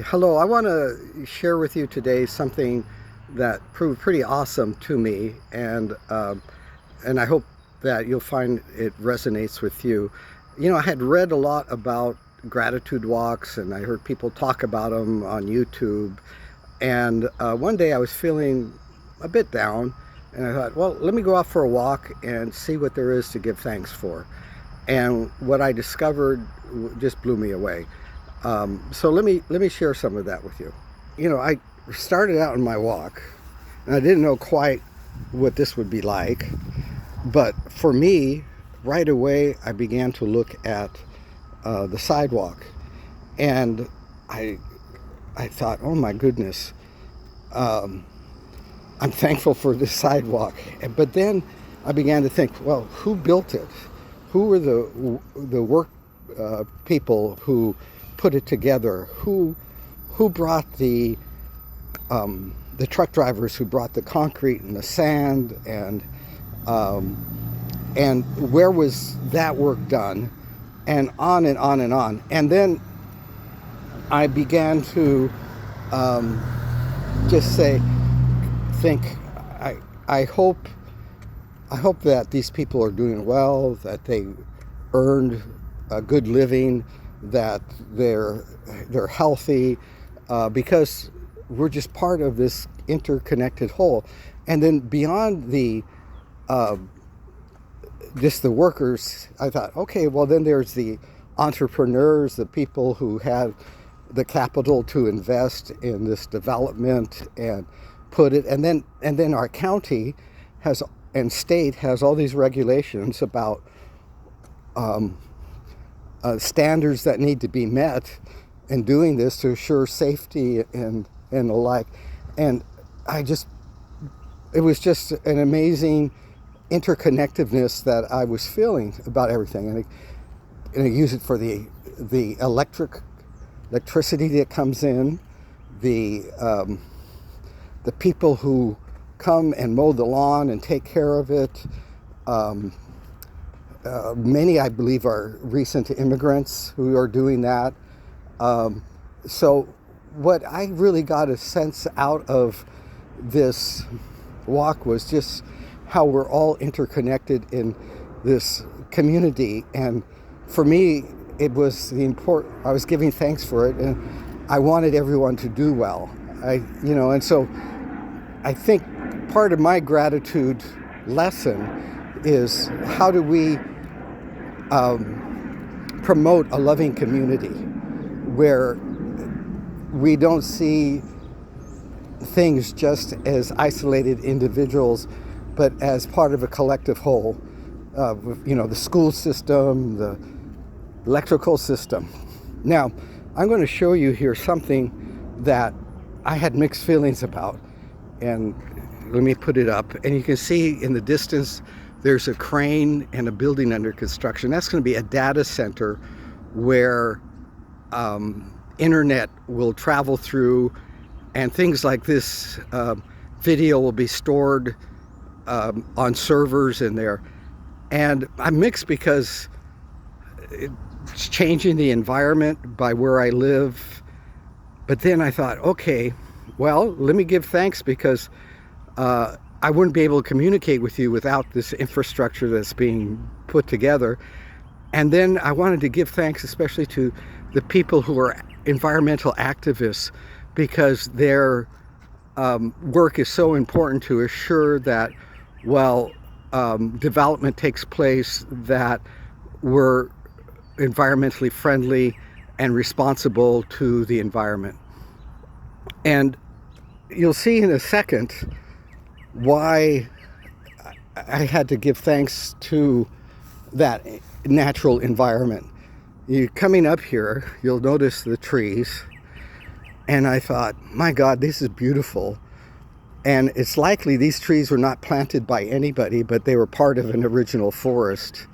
Hello, I want to share with you today something that proved pretty awesome to me, and I hope that you'll find it resonates with you. I had read a lot about gratitude walks, and I heard people talk about them on YouTube. And one day I was feeling a bit down, and I thought, well, let me go out for a walk and see what there is to give thanks for. And what I discovered just blew me away. So let me share some of that with you. I started out in my walk, and I didn't know quite what this would be like, but for me, right away, I began to look at the sidewalk, and I thought, oh my goodness, I'm thankful for this sidewalk. But then I began to think, well, who built it? Who were the work people who put it together? Who brought the truck drivers who brought the concrete and the sand, and where was that work done? And on and on and on. And then I began to just think, I hope that these people are doing well, that they earned a good living, that they're healthy, because we're just part of this interconnected whole. And then beyond just the workers, I thought, okay, well then there's the entrepreneurs, the people who have the capital to invest in this development and put it, and then our county has and state has all these regulations about standards that need to be met in doing this to assure safety and the like. And it was just an amazing interconnectedness that I was feeling about everything. And I use it for the electricity that comes in, the people who come and mow the lawn and take care of it. Many, I believe, are recent immigrants who are doing that. So what I really got a sense out of this walk was just how we're all interconnected in this community. And for me, it was I was giving thanks for it, and I wanted everyone to do well. And so I think part of my gratitude lesson is, how do we promote a loving community where we don't see things just as isolated individuals, but as part of a collective whole. The school system, the electrical system. Now, I'm going to show you here something that I had mixed feelings about. And let me put it up. And you can see in the distance, there's a crane and a building under construction. That's going to be a data center where internet will travel through, and things like this video will be stored on servers in there. And I'm mixed because it's changing the environment by where I live. But then I thought, okay, well, let me give thanks, because I wouldn't be able to communicate with you without this infrastructure that's being put together. And then I wanted to give thanks especially to the people who are environmental activists, because their work is so important to assure that, development takes place, that we're environmentally friendly and responsible to the environment. And you'll see in a second why I had to give thanks to that natural environment. Coming up here, you'll notice the trees, and I thought, my God, this is beautiful. And it's likely these trees were not planted by anybody, but they were part of an original forest.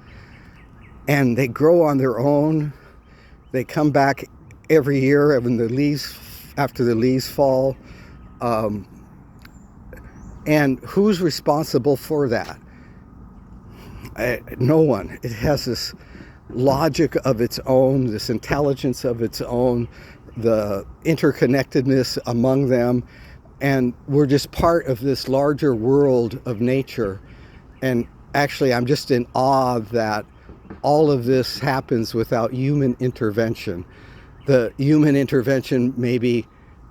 And they grow on their own. They come back every year after the leaves fall. And who's responsible for that? No one. It has this logic of its own, this intelligence of its own, the interconnectedness among them, and we're just part of this larger world of nature. And actually, I'm just in awe that all of this happens without human intervention. The human intervention maybe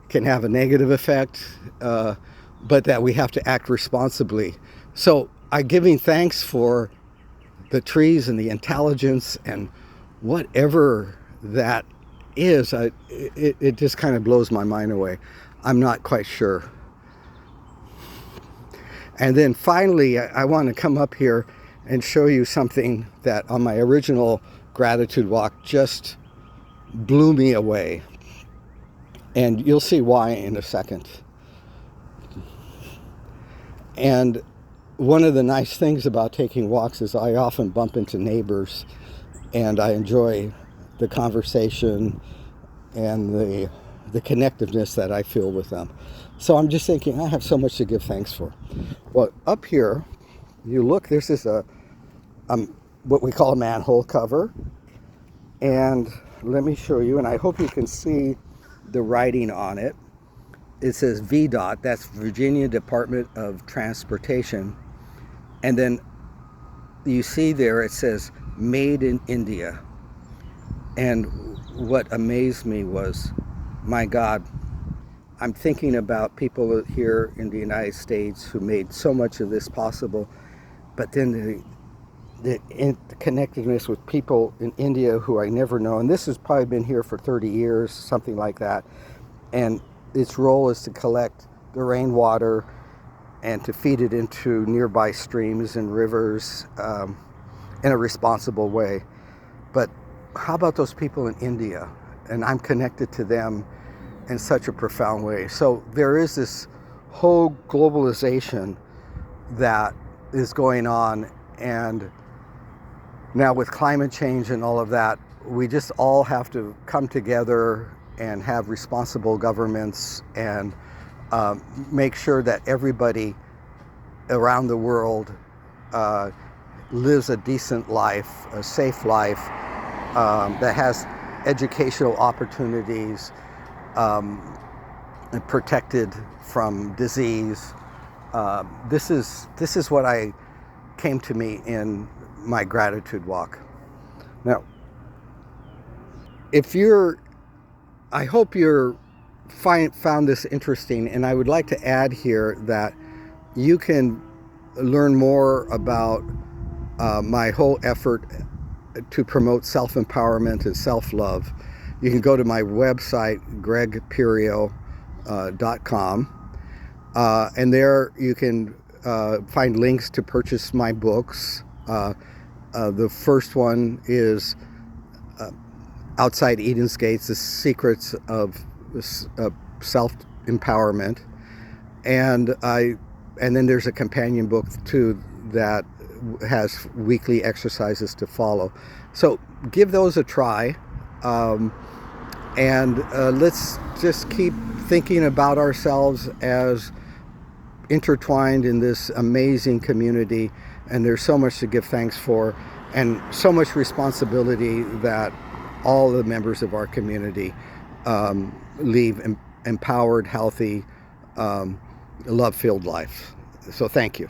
can have a negative effect, but that we have to act responsibly. So I'm giving thanks for the trees and the intelligence and whatever that is. It just kind of blows my mind away. I'm not quite sure. And then finally, I want to come up here and show you something that on my original gratitude walk just blew me away. And you'll see why in a second. And one of the nice things about taking walks is I often bump into neighbors, and I enjoy the conversation and the connectiveness that I feel with them. So I'm just thinking, I have so much to give thanks for. Well, up here, you look, this is what we call a manhole cover. And let me show you, and I hope you can see the writing on it. It says VDOT, that's Virginia Department of Transportation. And then you see there it says Made in India. And what amazed me was, my God, I'm thinking about people here in the United States who made so much of this possible, but then the connectedness with people in India who I never know, and this has probably been here for 30 years, something like that, and its role is to collect the rainwater and to feed it into nearby streams and rivers in a responsible way. But how about those people in India? And I'm connected to them in such a profound way. So there is this whole globalization that is going on, and now with climate change and all of that, we just all have to come together and have responsible governments and make sure that everybody around the world lives a decent life, a safe life, that has educational opportunities, protected from disease. This is what I came to me in my gratitude walk. Now, I hope you're found this interesting, and I would like to add here that you can learn more about my whole effort to promote self-empowerment and self-love. You can go to my website, gregperio.com, and there you can find links to purchase my books. The first one is Outside Eden's Gates, The Secrets of Self-Empowerment. And then there's a companion book too that has weekly exercises to follow. So give those a try. And let's just keep thinking about ourselves as intertwined in this amazing community. And there's so much to give thanks for, and so much responsibility that all the members of our community lead empowered, healthy, love-filled life. So thank you.